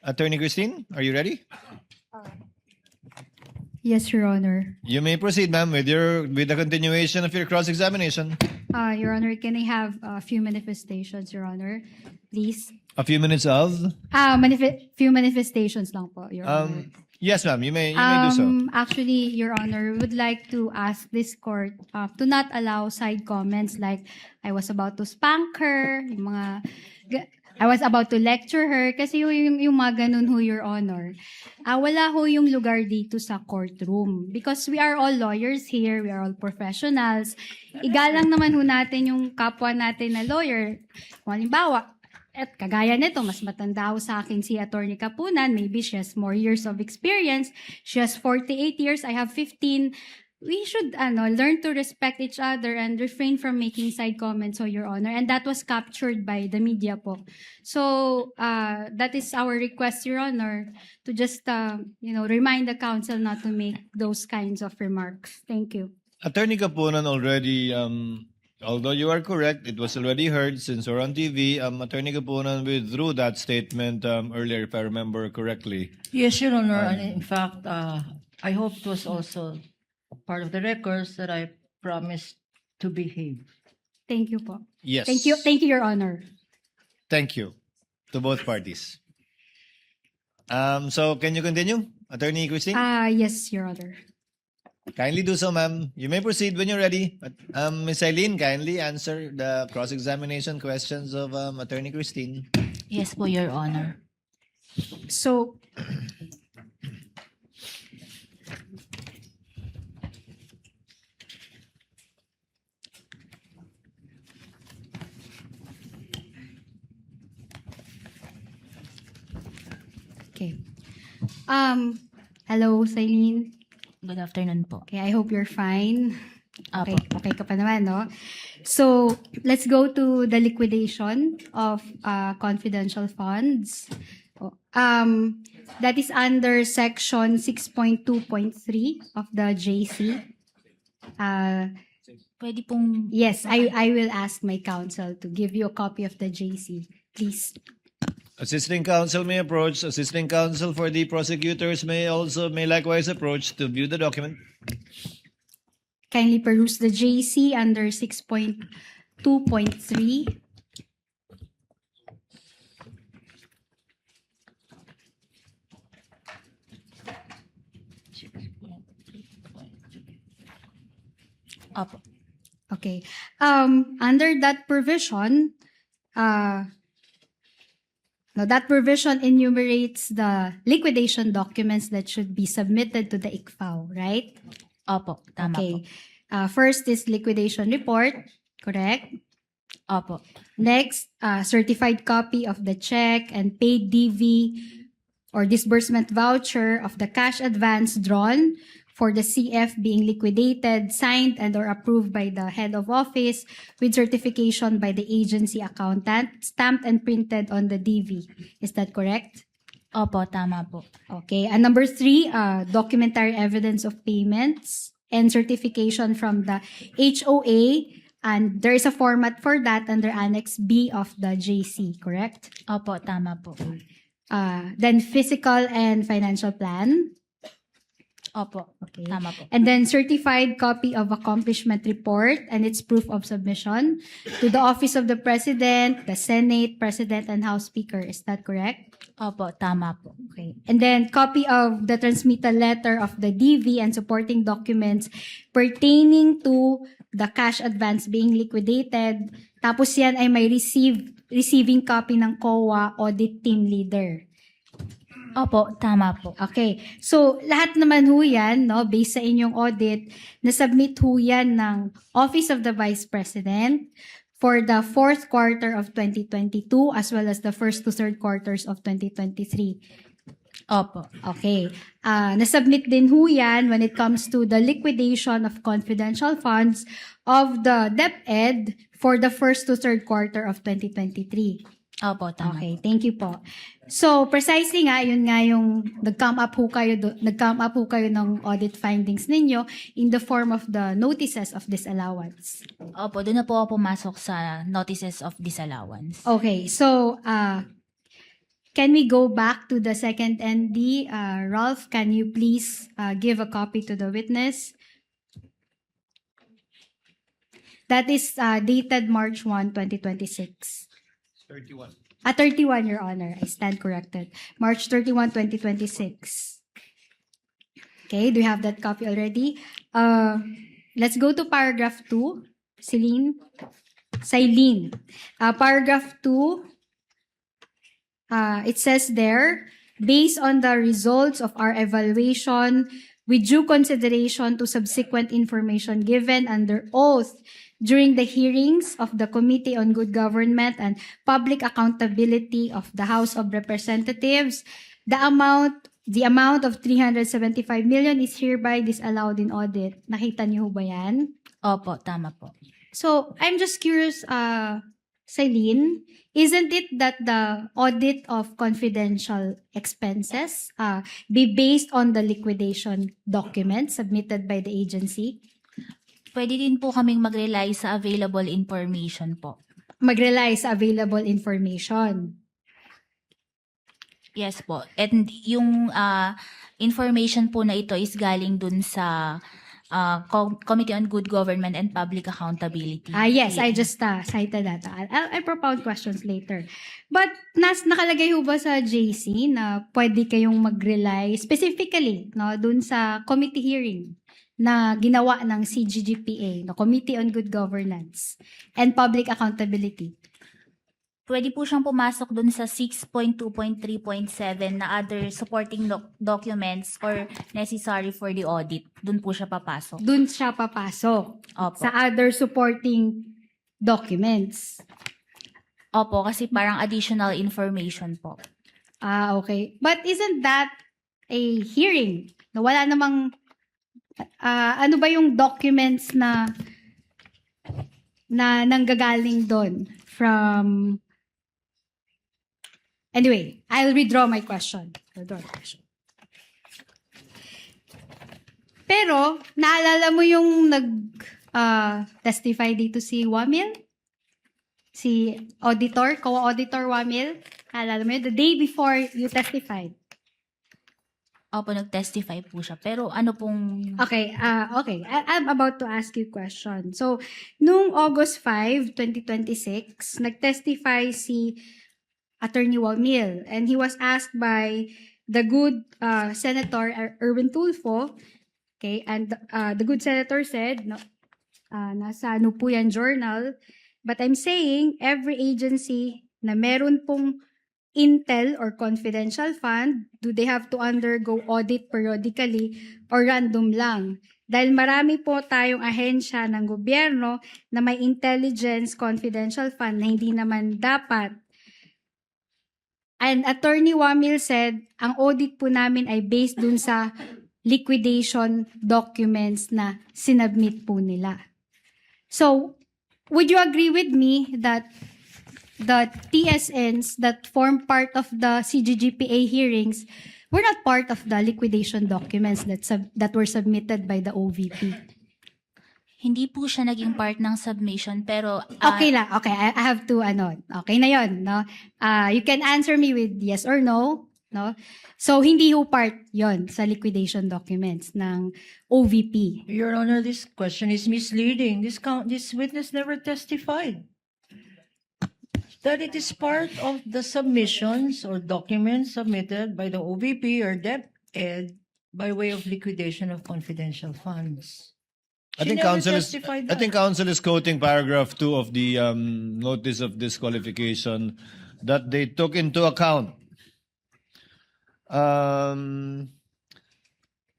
Attorney Christine, are you ready? Yes, Your Honor. You may proceed, ma'am, with the continuation of your cross-examination. Your Honor, can I have a few manifestations, Your Honor? Please. A few minutes of. Few manifestations lang po, Your Honor. Yes, ma'am. You may do so. Actually, Your Honor, would like to ask this court to not allow side comments like I was about to spank her, I was about to lecture her, kasi yung mga ganun ho, Your Honor. Wala ho yung lugar dito sa courtroom. Because we are all lawyers here, we are all professionals. Igalang naman ho natin yung kapwa natin na lawyer. Kung halimbawa, at kagaya nito, mas matanda ho sa akin si Attorney Kapunan. Maybe she has more years of experience. She has 48 years. I have 15. We should learn to respect each other and refrain from making side comments, so Your Honor. And that was captured by the media po. So that is our request, Your Honor, to just remind the counsel not to make those kinds of remarks. Thank you. Attorney Kapunan already, although you are correct, it was already heard since we're on TV. Attorney Kapunan withdrew that statement earlier, if I remember correctly. Yes, Your Honor. And in fact, I hope it was also part of the records that I promised to behave. Thank you po. Yes. Thank you, Your Honor. Thank you to both parties. So can you continue, Attorney Christine? Yes, Your Honor. Kindly do so, ma'am. You may proceed when you're ready. Ms. Eileen, kindly answer the cross-examination questions of Attorney Christine. Yes po, Your Honor. So, okay. Hello, Celine. Good afternoon po. Okay, I hope you're fine. Apo. Okay ka pa naman, no? So, let's go to the liquidation of confidential funds. That is under section 6.2.3 of the JC. Pwede pong... Yes, I will ask my counsel to give you a copy of the JC. Please. Assisting counsel may approach. Assisting counsel for the prosecutors may likewise approach to view the document. Kindly peruse the JC under 6.2.3. Apo. Okay. Under that provision, that provision enumerates the liquidation documents that should be submitted to the ICFAO, right? Opo, tama Okay. po. First is liquidation report, correct? Opo. Next, certified copy of the check and paid DV or disbursement voucher of the cash advance drawn for the CF being liquidated, signed and or approved by the head of office with certification by the agency accountant, stamped and printed on the DV. Is that correct? Opo, tama po. Okay. And number 3, documentary evidence of payments and certification from the HOA. And there is a format for that under Annex B of the JC, correct? Opo, tama po. Then physical and financial plan. Opo, Okay. tama po. And then certified copy of accomplishment report and its proof of submission to the Office of the President, the Senate, President, and House Speaker. Is that correct? Opo, tama po. Okay. And then copy of the transmittal letter of the DV and supporting documents pertaining to the cash advance being liquidated. Tapos yan ay may receiving copy ng COA audit team leader. Opo, tama po. Okay. So, lahat naman ho yan, no, based sa inyong audit, nasubmit ho yan ng Office of the Vice President for the fourth quarter of 2022 as well as the first to third quarters of 2023. Opo. Okay. Nasubmit din ho yan when it comes to the liquidation of confidential funds of the DepEd for the first to third quarter of 2023. Opo, tama. Okay, thank you po. So, precisely nga, yun nga yung nag-come up ho kayo ng audit findings ninyo in the form of the notices of disallowance. Opo, doon na po ako pumasok sa notices of disallowance. Okay, so, can we go back to the second ND? Ralph, can you please give a copy to the witness? That is dated March 1, 2026. 31. 31, Your Honor. I stand corrected. March 31, 2026. Okay, do you have that copy already? Let's go to paragraph 2. Celine? Paragraph 2, it says there, based on the results of our evaluation, with due consideration to subsequent information given under oath during the hearings of the Committee on Good Government and Public Accountability of the House of Representatives, the amount of 375 million is hereby disallowed in audit. Nakita niyo ba yan? Opo, tama po. So, I'm just curious, Celine, isn't it that the audit of confidential expenses be based on the liquidation documents submitted by the agency? Pwede din po kaming mag-rely sa available information po. Mag-rely sa available information. Yes po. And yung information po na ito is galing dun sa Committee on Good Government and Public Accountability. Yes, I just cited that. I'll propound questions later. But nakalagay ho ba sa JC na pwede kayong mag-rely specifically dun sa committee hearing na ginawa ng CGGPA, the Committee on Good Governance and Public Accountability? Pwede po siyang pumasok dun sa 6.2.3.7 na other supporting documents or necessary for the audit. Dun po siya papasok. Dun siya papasok. Opo. Sa other supporting documents. Opo, kasi parang additional information po. Okay. But isn't that a hearing? Wala namang, ano ba yung documents na nanggagaling doon from... Anyway, I'll withdraw my question. Pero, naalala mo yung nag-testify dito si Wamil? Si auditor, co-auditor Wamil? Naalala mo yun? The day before you testified. Opo, nag-testify po siya. Pero ano pong... Okay. I'm about to ask you a question. So, nung August 5, 2026, nag-testify si Attorney Wamil, and he was asked by the good Senator Erwin Tulfo, okay, and the good Senator said, nasa ano po yan journal, but I'm saying every agency na meron pong intel or confidential fund, do they have to undergo audit periodically or random lang? Dahil marami po tayong ahensya ng gobyerno na may intelligence confidential fund na hindi naman dapat. And Attorney Wamil said, ang audit po namin ay based dun sa liquidation documents na sinubmit po nila. So, would you agree with me that the TSNs that form part of the CGGPA hearings were not part of the liquidation documents that were submitted by the OVP? Hindi po siya naging part ng submission, pero... Okay lang. Okay, I have to, okay na yun, no? You can answer me with yes or no, no? So, hindi ho part yon sa liquidation documents ng OVP. Your Honor, this question is misleading. This witness never testified that it is part of the submissions or documents submitted by the OVP or DepEd by way of liquidation of confidential funds. I She think never counsel testified that. counsel is quoting paragraph 2 of the notice of disqualification that they took into account.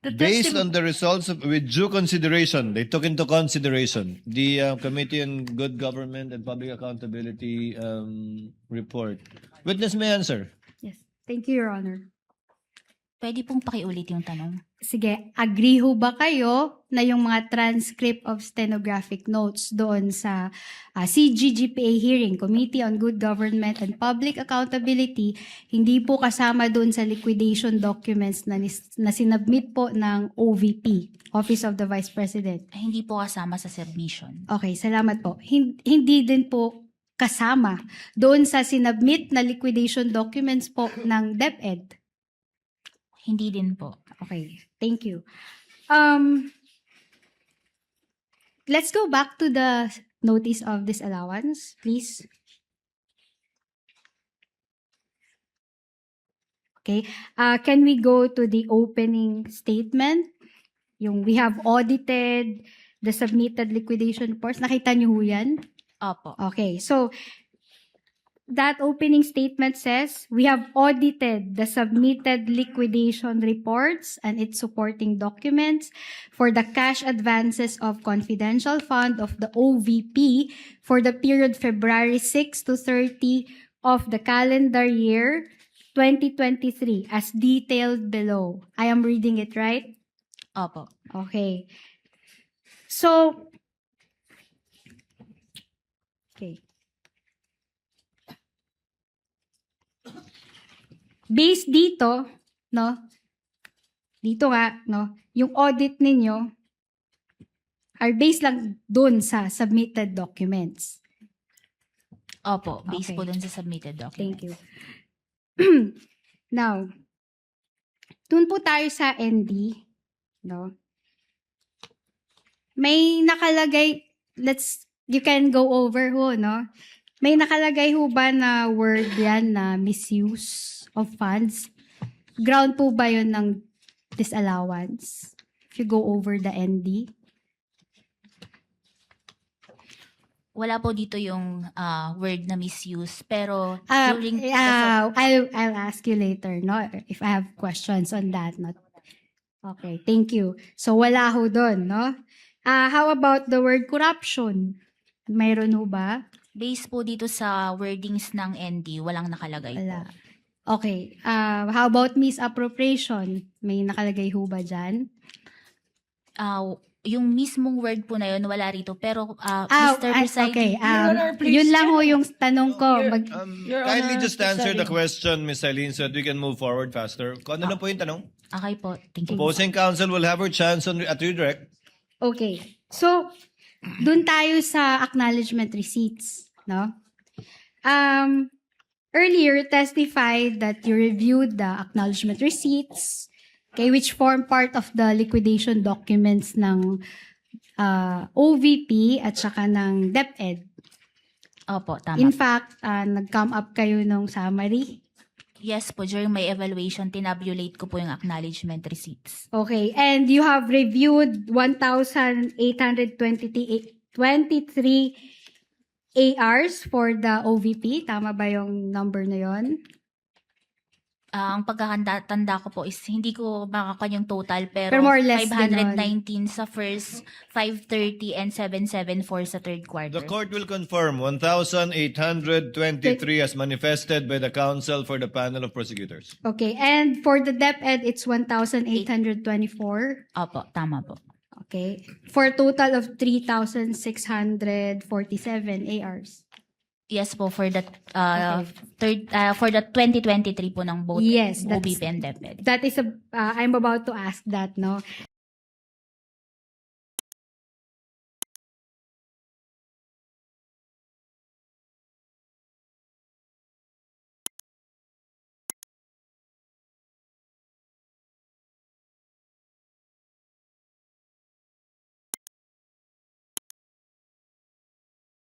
Based on the results with due consideration, they took into consideration the Committee on Good Government and Public Accountability report. Witness may answer. Yes. Thank you, Your Honor. Pwede pong pakiulit yung tanong. Sige, agree ho ba kayo na yung mga transcript of stenographic notes doon sa CGGPA hearing, Committee on Good Government and Public Accountability, hindi po kasama doon sa liquidation documents na sinubmit po ng OVP, Office of the Vice President? Hindi po kasama sa submission. Okay, salamat po. Hindi din po kasama doon sa sinubmit na liquidation documents po ng DepEd? Hindi din po. Okay, thank you. Let's go back to the notice of disallowance, please. Okay, can we go to the opening statement? Yung we have audited the submitted liquidation reports. Nakita niyo ho yan? Opo. Okay, so that opening statement says, we have audited the submitted liquidation reports and its supporting documents for the cash advances of confidential fund of the OVP for the period February 6 to 30 of the calendar year 2023 as detailed below. I am reading it right? Opo. Okay. So, okay. Based dito, no? Dito nga, no? Yung audit ninyo are based lang dun sa submitted documents. Opo. Based Okay. po dun sa submitted document. Thank you. Now, dun po tayo sa ND, no? May nakalagay, you can go over ho, no? May nakalagay ho ba na word yan na misuse of funds? Ground po ba yun ng disallowance? If you go over the ND? Wala po dito yung word na misuse. Pero during I'll ask you later, no? If I have questions on that. Not. Okay, thank you. So, wala ho doon, no? How about the word corruption? Mayroon ho ba? based po dito sa wordings ng ND, walang nakalagay Wala. po. Okay. How about misappropriation? May nakalagay ho ba dyan? Yung mismong word po na yun, wala rito. Pero, Mr. Presiding, Okay. Your Honor, please. Yun lang ho yung tanong ko. Your Kindly Honor, just answer the presiding. question, Ms. Eileen, so that we can move forward faster. Kung ano lang po yung tanong? okay po, thank you. Opposing counsel will have her chance at redirect. Okay. So, dun tayo sa acknowledgement receipts, no? Earlier testified that you reviewed the acknowledgement receipts, okay, which form part of the liquidation documents ng OVP at saka ng DepEd. Opo, tama. In fact, nag-come up kayo ng summary. Yes po, during my evaluation, tinabulate ko po yung acknowledgement receipts. Okay, and you have reviewed 1,823 ARs for the OVP. Tama ba yung number na yon? Ang pagkakatanda ko po is hindi ko makakuha yung total, pero, Pero more or less 519 sa first, 530 and 774 sa third quarter. The court will confirm 1,823 as manifested by the counsel for the panel of prosecutors. Okay, and for the DepEd, it's 1,824. Opo, tama po. Okay, for a total of 3,647 ARs. Yes po, for the Okay. for the 2023 po ng both Yes, that's- OVP and DepEd. That is I'm about to ask that, no?